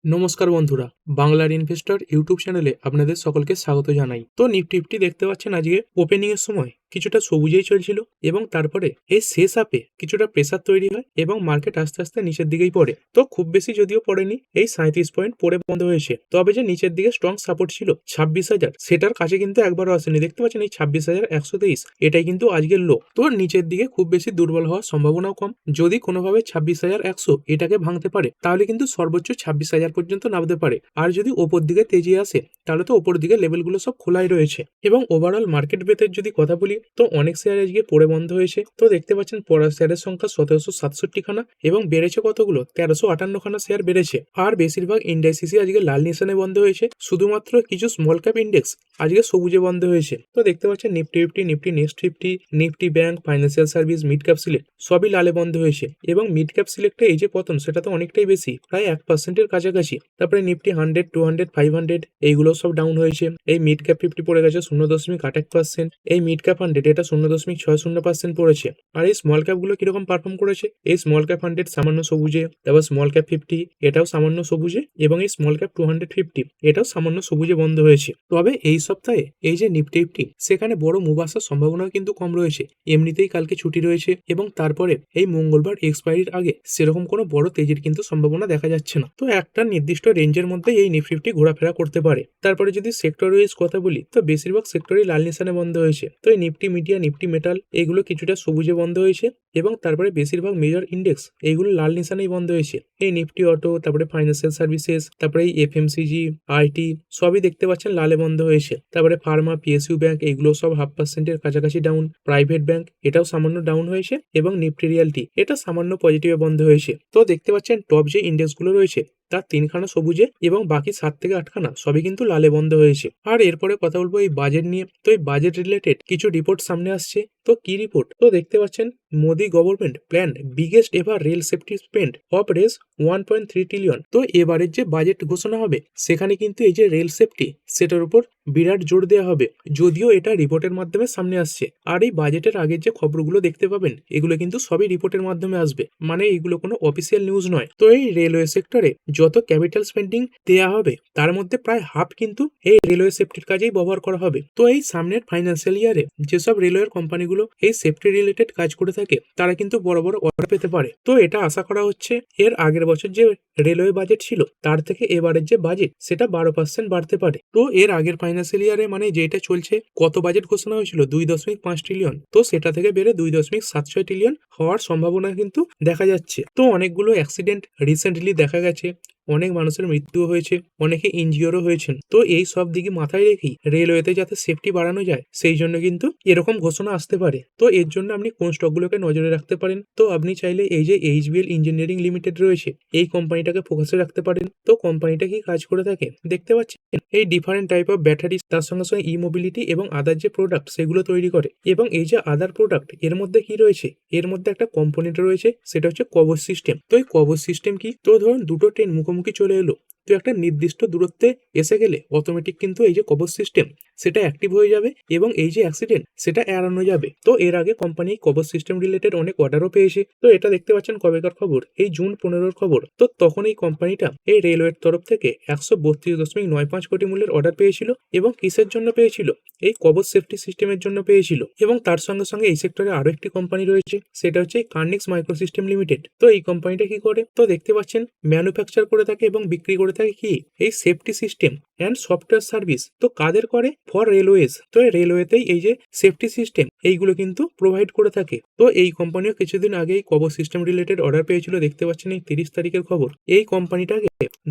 নমস্কার বন্ধুরা, বাংলার ইনভেস্টর ইউটিউব চ্যানেলে আপনাদের সকলকে স্বাগত জানাই। তো নিফটি দেখতে পাচ্ছেন আজকে ওপেনিং এর সময় কিছুটা সবুজেই চলছিল এবং তারপরে এই শেষ আপে কিছুটা প্রেসার তৈরি হয় এবং মার্কেট আস্তে আস্তে নিচের দিকেই পড়ে। তো খুব বেশি যদিও পড়েনি, এই 37 পয়েন্ট পড়ে বন্ধ হয়েছে। তবে যে নিচের দিকে স্ট্রং সাপোর্ট ছিল 26,000, সেটার কাছে কিন্তু একবারও আসেনি। দেখতে পাচ্ছেন এই 26,123, এটাই কিন্তু আজকের লো। তো নিচের দিকে খুব বেশি দুর্বল হওয়ার সম্ভাবনাও কম। যদি কোনোভাবে 26,100 এটাকে ভাঙতে পারে তাহলে কিন্তু সর্বোচ্চ 26,000 পর্যন্ত নামতে পারে। আর যদি ওপর দিকে তেজি আসে তাহলে তো ওপর দিকে লেভেলগুলো সব খোলাই রয়েছে। এবং ওভারঅল মার্কেট বেতের যদি কথা বলি তো অনেক শেয়ার আজকে পড়ে বন্ধ হয়েছে। তো দেখতে পাচ্ছেন পড়া শেয়ারের সংখ্যা 1767 খানা এবং বেড়েছে কতগুলো 1358 খানা শেয়ার বেড়েছে। আর বেশিরভাগ ইন্ডেক্সই আজকে লাল নিশানে বন্ধ হয়েছে। শুধুমাত্র কিছু স্মল ক্যাপ ইন্ডেক্স আজকে সবুজে বন্ধ হয়েছে। তো দেখতে পাচ্ছেন Nifty 50, Nifty next 50, Nifty bank, financial service, mid cap select সবই লালে বন্ধ হয়েছে। এবং মিড ক্যাপ সিলেক্টে এই যে পতন সেটা তো অনেকটাই বেশি, প্রায় 1%-এর কাছাকাছি। তারপরে নিফটি 100, 200, 500 এইগুলো সব ডাউন হয়েছে। এই মিড ক্যাপ 50 পড়ে গেছে 0.8%। এই মিড ক্যাপ 100 এটা 0.60% পড়েছে। আর এই স্মল ক্যাপ গুলো কিরকম পারফর্ম করেছে, এই স্মল ক্যাপ 100 সামান্য সবুজে, তারপর স্মল ক্যাপ 50 এটাও সামান্য সবুজে, এবং এই স্মল ক্যাপ 250 এটাও সামান্য সবুজে বন্ধ হয়েছে। তবে এই সপ্তাহে এই যে নিফটি 50 সেখানে বড় মুভ আসার সম্ভাবনা কিন্তু কম রয়েছে। এমনিতেই কালকে ছুটি রয়েছে এবং তারপরে এই মঙ্গলবার এক্সপায়ারির আগে সেরকম কোনো বড় তেজির কিন্তু সম্ভাবনা দেখা যাচ্ছে না। তো একটা নির্দিষ্ট রেঞ্জের মধ্যে এই নিফটি 50 ঘোরাফেরা করতে পারে। তারপরে যদি সেক্টর ওয়াইজ কথা বলি তো বেশিরভাগ সেক্টরই লাল নিশানে বন্ধ হয়েছে। তো এই নিফটি মিডিয়া, নিফটি মেটাল এগুলো কিছুটা সবুজে বন্ধ হয়েছে এবং তারপরে বেশিরভাগ মেজর ইন্ডেক্স এইগুলো লাল নিশানেই বন্ধ হয়েছে। এই নিফটি অটো, তারপরে ফাইন্যান্সিয়াল সার্ভিসেস, তারপরে এই এফএমসিজি, আইটি সবই দেখতে পাচ্ছেন লালে বন্ধ হয়েছে। তারপরে ফার্মা, পিএসইউ ব্যাংক এগুলো সব 0.5%-এর কাছাকাছি ডাউন। প্রাইভেট ব্যাংক এটাও সামান্য ডাউন হয়েছে এবং নিফটি রিয়ালটি এটা সামান্য পজিটিভে বন্ধ হয়েছে। তো দেখতে পাচ্ছেন টপ যে ইন্ডেক্সগুলো রয়েছে তার 3খানা সবুজে এবং বাকি 7 থেকে 8খানা সবই কিন্তু লালে বন্ধ হয়েছে। আর এরপরে কথা বলবো এই বাজেট নিয়ে। তো এই বাজেট রিলেটেড কিছু রিপোর্ট সামনে আসছে। তো কি রিপোর্ট, তো দেখতে পাচ্ছেন Modi government plan biggest ever rail safety spend of race 1.3 trillion. তো এবারের যে বাজেট ঘোষণা হবে সেখানে কিন্তু এই যে রেল সেফটি সেটার উপর বিরাট জোর দেওয়া হবে, যদিও এটা রিপোর্টের মাধ্যমে সামনে আসছে। আর এই বাজেটের আগের যে খবরগুলো দেখতে পাবেন এগুলো কিন্তু সবই রিপোর্টের মাধ্যমে আসবে, মানে এইগুলো কোনো অফিসিয়াল নিউজ নয়। তো এই রেলওয়ে সেক্টরে যত ক্যাপিটাল স্পেন্ডিং দেওয়া হবে তার মধ্যে প্রায় হাফ কিন্তু এই রেলওয়ে সেফটির কাজেই ব্যবহার করা হবে। তো এই সামনের ফাইন্যান্সিয়াল ইয়ারে যেসব রেলওয়ের কোম্পানিগুলো এই সেফটি রিলেটেড কাজ করে থাকে তারা কিন্তু বড় বড় অর্ডার পেতে পারে। তো এটা আশা করা হচ্ছে এর আগের বছর যে রেলওয়ে বাজেট ছিল তার থেকে এবারের যে বাজেট সেটা 12% বাড়তে পারে। তো এর আগের ফাইন্যান্সিয়াল ইয়ারে মানে যেটা চলছে কত বাজেট ঘোষণা হয়েছিল 2.5 ট্রিলিয়ন, তো সেটা থেকে বেড়ে 2.76 ট্রিলিয়ন হওয়ার সম্ভাবনা কিন্তু দেখা যাচ্ছে। তো অনেকগুলো অ্যাক্সিডেন্ট রিসেন্টলি দেখা গেছে, অনেক মানুষের মৃত্যু হয়েছে, অনেকে ইনজিওরও হয়েছেন। তো এই সব দিকে মাথায় রেখেই রেলওয়েতে যাতে সেফটি বাড়ানো যায় সেই জন্য কিন্তু এরকম ঘোষণা আসতে পারে। তো এর জন্য আপনি কোন স্টকগুলোকে নজরে রাখতে পারেন, তো আপনি চাইলে এই যে এইচবিএল ইঞ্জিনিয়ারিং লিমিটেড রয়েছে এই কোম্পানিটাকে ফোকাসে রাখতে পারেন। তো কোম্পানিটা কি কাজ করে থাকে দেখতে পাচ্ছেন, এই ডিফারেন্ট টাইপ অফ ব্যাটারি, তার সঙ্গে সঙ্গে ই মোবিলিটি এবং আদার যে প্রোডাক্ট সেগুলো তৈরি করে। এবং এই যে আদার প্রোডাক্ট এর মধ্যে কি রয়েছে, এর মধ্যে একটা কম্পোনেন্ট রয়েছে সেটা হচ্ছে কবচ সিস্টেম। তো এই কবচ সিস্টেম কি, তো ধরুন দুটো ট্রেন মুখোমুখি চলে এলো, তো একটা নির্দিষ্ট দূরত্বে এসে গেলে অটোমেটিক কিন্তু এই যে কবচ সিস্টেম সেটা অ্যাক্টিভ হয়ে যাবে এবং এই যে অ্যাক্সিডেন্ট সেটা এড়ানো যাবে। তো এর আগে কোম্পানি কবচ সিস্টেম রিলেটেড অনেক অর্ডারও পেয়েছে। তো এটা দেখতে পাচ্ছেন কবেকার খবর, এই জুন 15-র খবর। তো তখন এই কোম্পানিটা এই রেলওয়ের তরফ থেকে 132.95 কোটি মূল্যের অর্ডার পেয়েছিল এবং কিসের জন্য পেয়েছিল, এই কবচ সেফটি সিস্টেমের জন্য পেয়েছিল। এবং তার সঙ্গে সঙ্গে এই সেক্টরে আরো একটি কোম্পানি রয়েছে সেটা হচ্ছে কার্নিক্স মাইক্রো সিস্টেম লিমিটেড। তো এই কোম্পানিটা কি করে, তো দেখতে পাচ্ছেন ম্যানুফ্যাকচার করে থাকে এবং বিক্রি করে থাকে কি এই safety system and software service. তো কাদের করে, ফর রেলওয়েজ। তো রেলওয়েতেই এই যে সেফটি সিস্টেম এইগুলো কিন্তু প্রোভাইড করে থাকে। তো এই কোম্পানিও কিছুদিন আগেই কবচ সিস্টেম রিলেটেড অর্ডার পেয়েছিল, দেখতে পাচ্ছেন এই 30 তারিখের খবর। এই কোম্পানিটাকে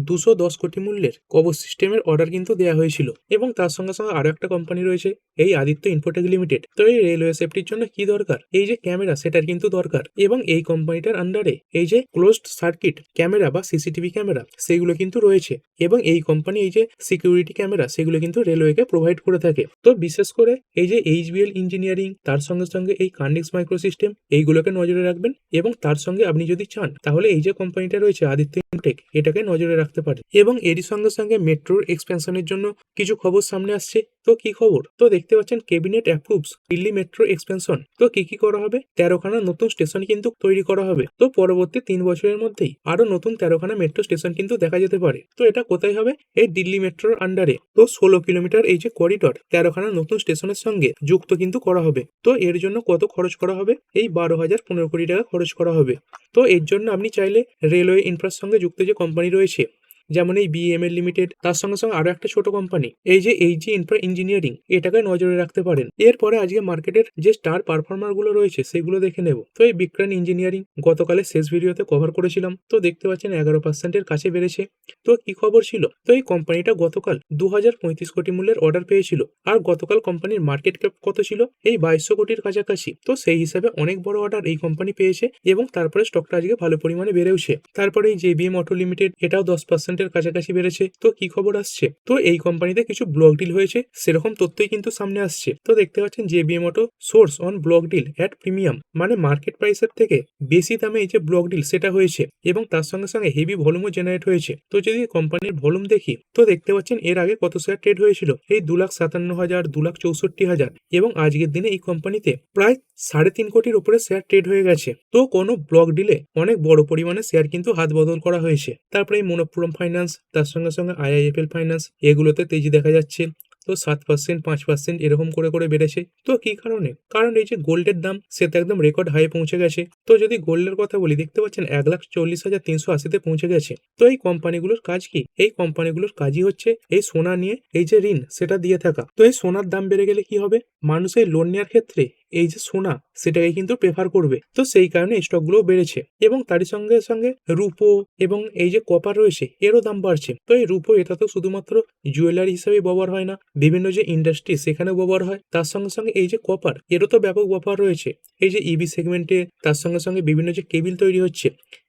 210 কোটি মূল্যের কবচ সিস্টেমের অর্ডার কিন্তু দেওয়া হয়েছিল। এবং তার সঙ্গে সঙ্গে আরো একটা কোম্পানি রয়েছে এই আদিত্য ইনফোটেক লিমিটেড। তো এই রেলওয়ে সেফটির জন্য কি দরকার, এই যে ক্যামেরা সেটার কিন্তু দরকার। এবং এই কোম্পানিটার আন্ডারে এই যে ক্লোজড সার্কিট ক্যামেরা বা সিসিটিভি ক্যামেরা সেগুলো কিন্তু রয়েছে। এবং এই কোম্পানি এই যে সিকিউরিটি ক্যামেরা সেগুলো কিন্তু রেলওয়েকে প্রোভাইড করে থাকে। তো বিশেষ করে এই যে এইচবিএল ইঞ্জিনিয়ারিং, তার সঙ্গে সঙ্গে এই কার্নিক্স মাইক্রো সিস্টেম এইগুলোকে নজরে রাখবেন। এবং তার সঙ্গে আপনি যদি চান তাহলে এই যে কোম্পানিটা রয়েছে আদিত্য ইনফোটেক এটাকে নজরে রাখতে পারেন। এবং এরই সঙ্গে সঙ্গে মেট্রোর এক্সপেনশনের জন্য কিছু খবর সামনে আসছে। তো কি খবর? তো দেখতে পাচ্ছেন cabinet approves Delhi metro expansion. তো কি করা হবে? 13খানা নতুন স্টেশন কিন্তু তৈরি করা হবে। তো পরবর্তী 3 বছরের মধ্যেই আরো নতুন 13খানা মেট্রো স্টেশন কিন্তু দেখা যেতে পারে। তো এটা কোথায় হবে? এই দিল্লি মেট্রোর আন্ডারে। তো 16 কিলোমিটার এই যে করিডর 13খানা নতুন স্টেশনের সঙ্গে যুক্ত কিন্তু করা হবে। তো এর জন্য কত খরচ করা হবে? এই 12,015 কোটি টাকা খরচ করা হবে। তো এর জন্য আপনি চাইলে রেলওয়ে ইনফ্রার সঙ্গে যুক্ত যে কোম্পানি রয়েছে, যেমন এই বিএমএল লিমিটেড, তার সঙ্গে সঙ্গে আরো একটা ছোট কোম্পানি এই যে এইচজি ইনফ্রা ইঞ্জিনিয়ারিং, এটাকে নজরে রাখতে পারেন। এরপরে আজকে মার্কেটের যে স্টার পারফর্মার গুলো রয়েছে সেগুলো দেখে নেব। তো এই বিক্রান ইঞ্জিনিয়ারিং গতকালের শেষ ভিডিওতে কভার করেছিলাম। তো দেখতে পাচ্ছেন 11% কাছে বেড়েছে। তো কি খবর ছিল? তো এই কোম্পানিটা গতকাল 2035 কোটি মূল্যের অর্ডার পেয়েছিল। আর গতকাল কোম্পানির মার্কেট ক্যাপ কত ছিল? এই 2200 কোটির কাছাকাছি। তো সেই হিসাবে অনেক বড় অর্ডার এই কোম্পানি পেয়েছে এবং তারপরে স্টকটা আজকে ভালো পরিমাণে বেড়েওছে। তারপরে এই জেবিএম অটো লিমিটেড, এটাও 10% এর কাছাকাছি বেড়েছে। তো কি খবর আসছে? তো এই কোম্পানিতে কিছু ব্লক ডিল হয়েছে, সেরকম তথ্যই কিন্তু সামনে আসছে। তো দেখতে পাচ্ছেন JBM auto source on block deal at premium, মানে মার্কেট প্রাইসের থেকে বেশি দামে এই যে ব্লক ডিল সেটা হয়েছে এবং তার সঙ্গে সঙ্গে হেভি ভলিউমও জেনারেট হয়েছে। তো যদি কোম্পানির ভলিউম দেখি, তো দেখতে পাচ্ছেন এর আগে কত শেয়ার ট্রেড হয়েছিল? এই 2,57,000, 2,64,000 এবং আজকের দিনে এই কোম্পানিতে প্রায় 3.5 কোটির উপরে শেয়ার ট্রেড হয়ে গেছে। তো কোনো ব্লক ডিলে অনেক বড় পরিমাণে শেয়ার কিন্তু হাত বদল করা হয়েছে। তারপরে এই মনপ্পুরম ফাইন্যান্স, তার সঙ্গে সঙ্গে আইআইএফএল ফাইন্যান্স, এগুলোতে তেজি দেখা যাচ্ছে। তো 7%, 5% এরকম করে করে বেড়েছে। তো কি কারণে? কারণ এই যে গোল্ডের দাম সেটা একদম রেকর্ড হাই পৌঁছে গেছে। তো যদি গোল্ডের কথা বলি, দেখতে পাচ্ছেন 1,40,380 পৌঁছে গেছে। তো এই কোম্পানিগুলোর কাজ কি? এই কোম্পানিগুলোর কাজই হচ্ছে এই সোনা নিয়ে এই যে ঋণ সেটা দিয়ে থাকা। তো এই সোনার দাম বেড়ে গেলে কি হবে? মানুষ এই লোন নেওয়ার ক্ষেত্রে এই যে সোনা সেটাকে কিন্তু প্রেফার করবে। তো সেই কারণে স্টকগুলো বেড়েছে এবং তারই সঙ্গে সঙ্গে রূপো এবং এই যে কপার রয়েছে এরও দাম বাড়ছে। তো এই রূপো এটা তো শুধুমাত্র জুয়েলারি হিসেবে ব্যবহার হয় না, বিভিন্ন যে ইন্ডাস্ট্রি সেখানেও ব্যবহার হয়। তার সঙ্গে সঙ্গে এই যে কপার, এরও তো ব্যাপক ব্যবহার রয়েছে। এই যে ইভি সেগমেন্টে, তার সঙ্গে সঙ্গে বিভিন্ন যে কেবিল তৈরি হচ্ছে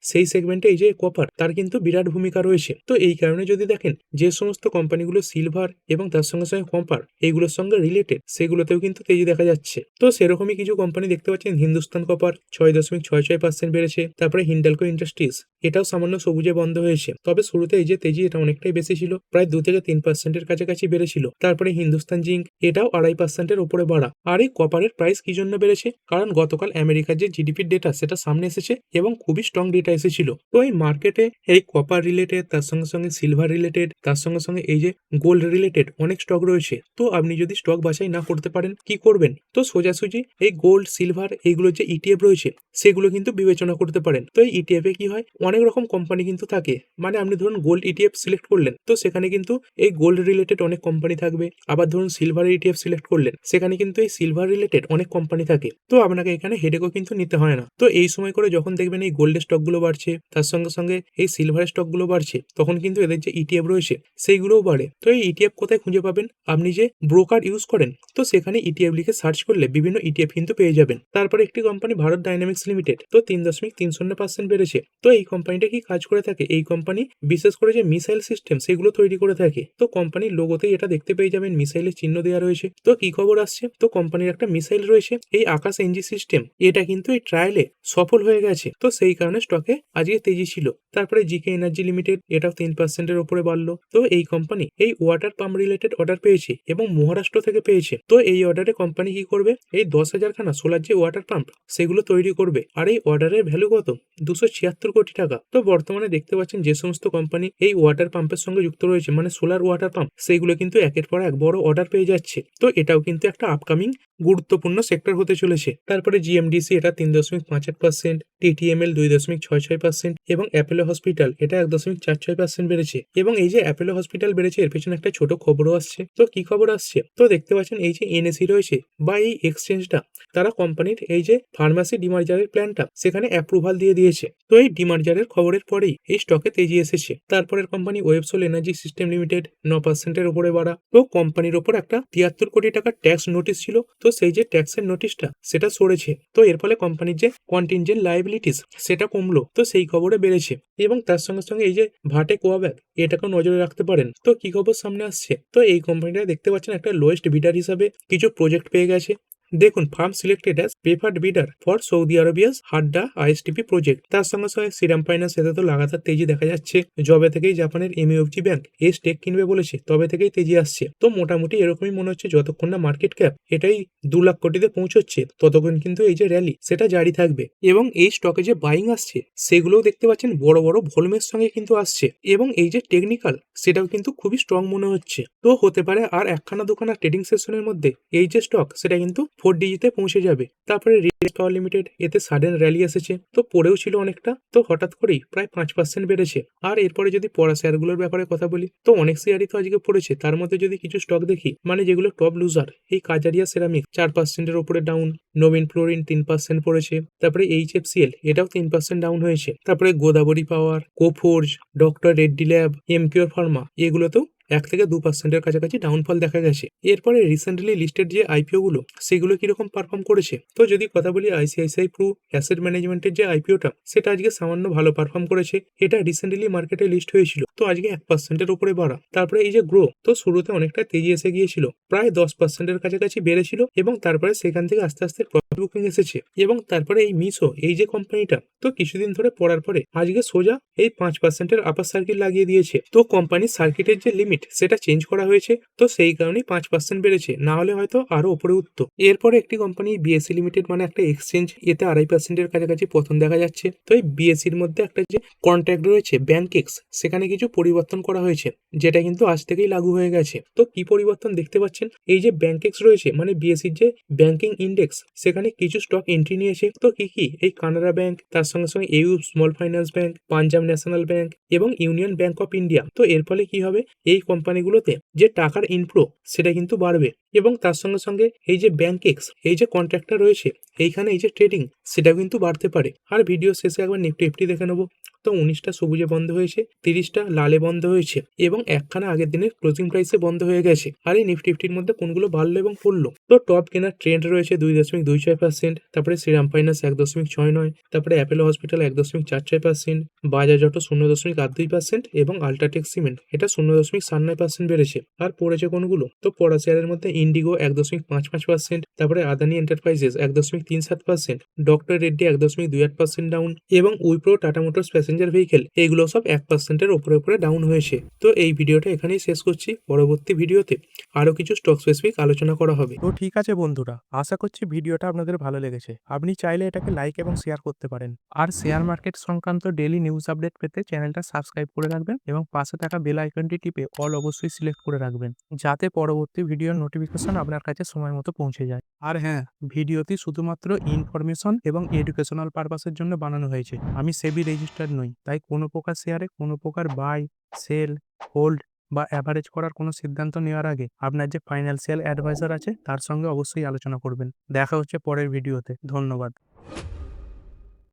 সেই সেগমেন্টে এই যে কপার, তার কিন্তু বিরাট ভূমিকা রয়েছে। তো এই কারণে যদি দেখেন যে সমস্ত কোম্পানিগুলো সিলভার এবং তার সঙ্গে সঙ্গে কপার এইগুলোর সঙ্গে রিলেটেড, সেগুলোতেও কিন্তু তেজি দেখা যাচ্ছে। তো সেরকমই কিছু কোম্পানি দেখতে পাচ্ছেন, হিন্দুস্তান কপার 6.66% বেড়েছে। তারপরে হিন্ডালকো ইন্ডাস্ট্রিজ, এটাও সামান্য সবুজে বন্ধ হয়েছে। তবে শুরুতে এই যে তেজি, এটা অনেকটাই বেশি ছিল, প্রায় 2 থেকে 3% কাছাকাছি বেড়েছিল। তারপরে হিন্দুস্তান জিঙ্ক, এটাও 2.5% উপরে বাড়া। আর এই কপারের প্রাইস কি জন্য বেড়েছে? কারণ গতকাল আমেরিকার যে জিডিপির ডেটা সেটা সামনে এসেছে এবং খুবই স্ট্রং ডেটা এসেছিল। তো এই মার্কেটে এই কপার রিলেটেড, তার সঙ্গে সঙ্গে সিলভার রিলেটেড, তার সঙ্গে সঙ্গে এই যে গোল্ড রিলেটেড অনেক স্টক রয়েছে। তো আপনি যদি স্টক বাছাই না করতে পারেন, কি করবেন? তো সোজাসুজি এই গোল্ড, সিলভার এইগুলো যে ইটিএফ রয়েছে সেগুলো কিন্তু বিবেচনা করতে পারেন। তো এই ইটিএফ এ কি হয়? অনেক রকম কোম্পানি কিন্তু থাকে। মানে আপনি ধরুন গোল্ড ইটিএফ সিলেক্ট করলেন, তো সেখানে কিন্তু এই গোল্ড রিলেটেড অনেক কোম্পানি থাকবে। আবার ধরুন সিলভার ইটিএফ সিলেক্ট করলেন, সেখানে কিন্তু এই সিলভার রিলেটেড অনেক কোম্পানি থাকে। তো আপনাকে এখানে হেডেকও কিন্তু নিতে হয় না। তো এই সময় করে যখন দেখবেন এই গোল্ডের স্টকগুলো বাড়ছে, তার সঙ্গে সঙ্গে এই সিলভারের স্টকগুলো বাড়ছে, তখন কিন্তু এদের যে ইটিএফ রয়েছে সেইগুলোও বাড়ে। তো এই ইটিএফ কোথায় খুঁজে পাবেন? আপনি যে ব্রোকার ইউজ করেন, তো সেখানে ইটিএফ লিখে সার্চ করলে বিভিন্ন ইটিএফ কিন্তু পেয়ে যাবেন। তারপরে একটি কোম্পানি ভারত ডাইনামিক্স লিমিটেড, তো 3.30% বেড়েছে। তো এই কোম্পানিটা কি কাজ করে থাকে? এই কোম্পানি বিশেষ করে যে মিসাইল সিস্টেম সেগুলো তৈরি করে থাকে। তো কোম্পানির লোগোতেই এটা দেখতে পেয়ে যাবেন, মিসাইলের চিহ্ন দেওয়া রয়েছে। তো কি খবর আসছে? তো কোম্পানির একটা মিসাইল রয়েছে এই আকাশ এনজি সিস্টেম, এটা কিন্তু এই ট্রায়ালে সফল হয়ে গেছে। তো সেই কারণে স্টকে আজকে তেজি ছিল। তারপরে জিকে এনার্জি লিমিটেড, এটাও 3% উপরে বাড়লো। তো এই কোম্পানি এই ওয়াটার পাম্প রিলেটেড অর্ডার পেয়েছে এবং মহারাষ্ট্র থেকে পেয়েছে। তো এই অর্ডারে কোম্পানি কি করবে? এই 10,000 খানা সোলার যে ওয়াটার পাম্প সেগুলো তৈরি করবে। আর এই অর্ডারের ভ্যালু কত? 276 কোটি টাকা। তো বর্তমানে দেখতে পাচ্ছেন যে সমস্ত কোম্পানি এই ওয়াটার পাম্পের সঙ্গে যুক্ত রয়েছে, মানে সোলার ওয়াটার পাম্প, সেইগুলো কিন্তু একের পর এক বড় অর্ডার পেয়ে যাচ্ছে। তো এটাও কিন্তু একটা আপকামিং গুরুত্বপূর্ণ সেক্টর হতে চলেছে। তারপরে জিএমডিসি, এটা 3.58%, টিটিএমএল 2.66% এবং অ্যাপোলো হসপিটাল, এটা 1.46% বেড়েছে। এবং এই যে অ্যাপোলো হসপিটাল বেড়েছে, এর পেছনে একটা ছোট খবরও আসছে। তো কি খবর আসছে? তো দেখতে পাচ্ছেন এই যে এনএসি রয়েছে বা এই এক্সচেঞ্জটা, তারা কোম্পানির এই যে ফার্মাসি ডিমার্জারের প্ল্যানটা সেখানে অ্যাপ্রুভাল দিয়ে দিয়েছে। তো এই ডিমার্জারের খবরের পরেই এই স্টকে তেজি এসেছে। তারপরের কোম্পানি ওয়েবসোল এনার্জি সিস্টেম লিমিটেড, 9% উপরে বাড়া। তো কোম্পানির ওপর একটা 73 কোটি টাকার ট্যাক্স নোটিশ ছিল, তো সেই যে ট্যাক্সের নোটিশটা সেটা সরেছে। তো এর ফলে কোম্পানির যে কন্টিনজেন্ট লায়াবিলিটিস সেটা কমলো, তো সেই খবরে বেড়েছে। এবং তার সঙ্গে সঙ্গে এই যে ভাটে কোয়াব্যাক, এটাকেও নজরে রাখতে পারেন। তো কি খবর সামনে আসছে? তো এই কোম্পানিটা দেখতে পাচ্ছেন একটা লোয়েস্ট বিডার হিসাবে কিছু প্রজেক্ট পেয়ে গেছে। দেখুন, firm selected as preferred bidder for Saudi Arabia's Hadda ISTP project. তার সঙ্গে সঙ্গে শ্রীরাম ফাইন্যান্স এতে তো লাগাতার তেজি দেখা যাচ্ছে। যবে থেকেই জাপানের এমইউএফজি ব্যাংক এই স্টেক কিনবে বলেছে তবে থেকেই তেজি আসছে। তো মোটামুটি এরকমই মনে হচ্ছে যতক্ষণ না মার্কেট ক্যাপ এটাই 2 লাখ কোটিতে পৌঁছচ্ছে ততক্ষণ কিন্তু এই যে র্যালি সেটা জারি থাকবে। এবং এই স্টকে যে বাইং আসছে সেগুলোও দেখতে পাচ্ছেন বড় বড় ভলিউমের সঙ্গে কিন্তু আসছে। এবং এই যে টেকনিক্যাল সেটাও কিন্তু খুবই স্ট্রং মনে হচ্ছে। তো হতে পারে আর একখানা দুখানা ট্রেডিং সেশনের মধ্যে এই যে স্টক সেটা কিন্তু 4 ডিজিটে পৌঁছে যাবে। তারপরে রিলায়েন্স পাওয়ার লিমিটেড এতে সাডেন র্যালি এসেছে, তো পড়েও ছিল অনেকটা, তো হঠাৎ করেই প্রায় 5% বেড়েছে। আর এরপরে যদি পড়া শেয়ারগুলোর ব্যাপারে কথা বলি তো অনেক শেয়ারই তো আজকে পড়েছে। তার মধ্যে যদি কিছু স্টক দেখি মানে যেগুলো টপ লুজার, এই কাজারিয়া সেরামিক 4%-এর ওপরে ডাউন, নবীন ফ্লোরিন 3% পড়েছে, তারপরে এইচএফসিএল এটাও 3% ডাউন হয়েছে, তারপরে গোদাবরী পাওয়ার, Coforge, doctor Reddy lab, এমকিউর Pharma এগুলোতেও 1 থেকে 2%-এর কাছাকাছি ডাউনফল দেখা গেছে। এরপরে রিসেন্টলি লিস্টেড যে আইপিও গুলো সেগুলো কিরকম পারফর্ম করেছে, তো যদি কথা বলি আইসিআইসিআই প্রু অ্যাসেট ম্যানেজমেন্টের যে আইপিওটা সেটা আজকে সামান্য ভালো পারফর্ম করেছে। এটা রিসেন্টলি মার্কেটে লিস্ট হয়েছিল, তো আজকে 1%-এর উপরে বাড়া। তারপরে এই যে গ্রো, তো শুরুতে অনেকটা তেজি এসে গিয়েছিল, প্রায় 10%-এর কাছাকাছি বেড়েছিল এবং তারপরে সেখান থেকে আস্তে আস্তে প্রফিট বুকিং এসেছে। এবং তারপরে এই মিশো এই যে কোম্পানিটা তো কিছুদিন ধরে পড়ার পরে আজকে সোজা এই 5%-এর আপার সার্কিট লাগিয়ে দিয়েছে। তো কোম্পানির সার্কিটের যে লিমিট সেটা চেঞ্জ করা হয়েছে, তো সেই কারণেই 5% বেড়েছে, না হলে হয়তো আরো উপরে উঠতো। এরপরে একটি কোম্পানি বিএসসি লিমিটেড মানে একটা এক্সচেঞ্জ, এতে 2.5%-এর কাছাকাছি পতন দেখা যাচ্ছে। তো এই বিএসসির মধ্যে একটা যে কন্ট্রাক্ট রয়েছে ব্যাংকেক্স, সেখানে কিছু পরিবর্তন করা হয়েছে যেটা কিন্তু আজ থেকেই লাগু হয়ে গেছে। তো কি পরিবর্তন দেখতে পাচ্ছেন, এই যে ব্যাংকেক্স রয়েছে মানে বিএসসির যে ব্যাংকিং ইন্ডেক্স সেখানে কিছু স্টক এন্ট্রি নিয়েছে। তো কি কি, এই কানাড়া ব্যাংক, তার সঙ্গে সঙ্গে U small finance bank, Punjab national bank এবং ইউনিয়ন ব্যাংক অফ ইন্ডিয়া। তো এর ফলে কি হবে, এই কোম্পানিগুলোতে যে টাকার ইনফ্লো সেটা কিন্তু বাড়বে এবং তার সঙ্গে সঙ্গে এই যে ব্যাংকেক্স এই যে কন্ট্রাক্টটা রয়েছে এইখানে এই যে ট্রেডিং সেটাও কিন্তু বাড়তে পারে। আর ভিডিও শেষে একবার নিফটি দেখে নেবো। তো 19টা সবুজে বন্ধ হয়েছে, 30টা লালে বন্ধ হয়েছে এবং একখানা আগের দিনের ক্লোজিং প্রাইসে বন্ধ হয়ে গেছে। আর এই নিফটির মধ্যে কোনগুলো বাড়লো এবং পড়লো, তো টপ কেনার ট্রেন্ড রয়েছে 2.26%, তারপরে শ্রীরাম ফাইন্যান্স 1.69, তারপরে অ্যাপেলো হসপিটাল 1.46%, বাজাজ অটো 0.82% এবং আল্ট্রাটেক সিমেন্ট এটা 0.79% বেড়েছে। আর পড়েছে কোনগুলো, তো পড়া শেয়ারের মধ্যে ইন্ডিগো 1.55%, তারপরে আদানি এন্টারপ্রাইজেস 1.37%, ডক্টর রেড্ডি 1.28% ডাউন এবং উইপ্রো, টাটা মোটরস প্যাসেঞ্জার ভেহিকেল এগুলো সব 1%-এর উপরে ডাউন হয়েছে। তো এই ভিডিওটা এখানেই শেষ করছি, পরবর্তী ভিডিওতে আরো কিছু স্টক স্পেসিফিক আলোচনা করা হবে। তো ঠিক আছে বন্ধুরা, আশা করছি ভিডিওটা আপনাদের ভালো লেগেছে। আপনি চাইলে এটাকে লাইক এবং শেয়ার করতে পারেন। আর শেয়ার মার্কেট সংক্রান্ত ডেইলি নিউজ আপডেট পেতে চ্যানেলটা সাবস্ক্রাইব করে রাখবেন এবং পাশে থাকা বেল আইকনটি টিপে অল অবশ্যই সিলেক্ট করে রাখবেন, যাতে পরবর্তী ভিডিওর নোটিফিকেশন আপনার কাছে সময় মতো পৌঁছে যায়। আর হ্যাঁ, ভিডিওটি শুধুমাত্র ইনফরমেশন এবং এডুকেশনাল পারপাসের জন্য বানানো হয়েছে। আমি সেবি রেজিস্টার্ড নই, তাই কোনো প্রকার শেয়ারে কোনো প্রকার বাই, সেল, হোল্ড বা অ্যাভারেজ করার কোনো সিদ্ধান্ত নেওয়ার আগে আপনার যে ফাইন্যান্সিয়াল অ্যাডভাইজার আছে তার সঙ্গে অবশ্যই আলোচনা করবেন। দেখা হচ্ছে পরের ভিডিওতে। ধন্যবাদ।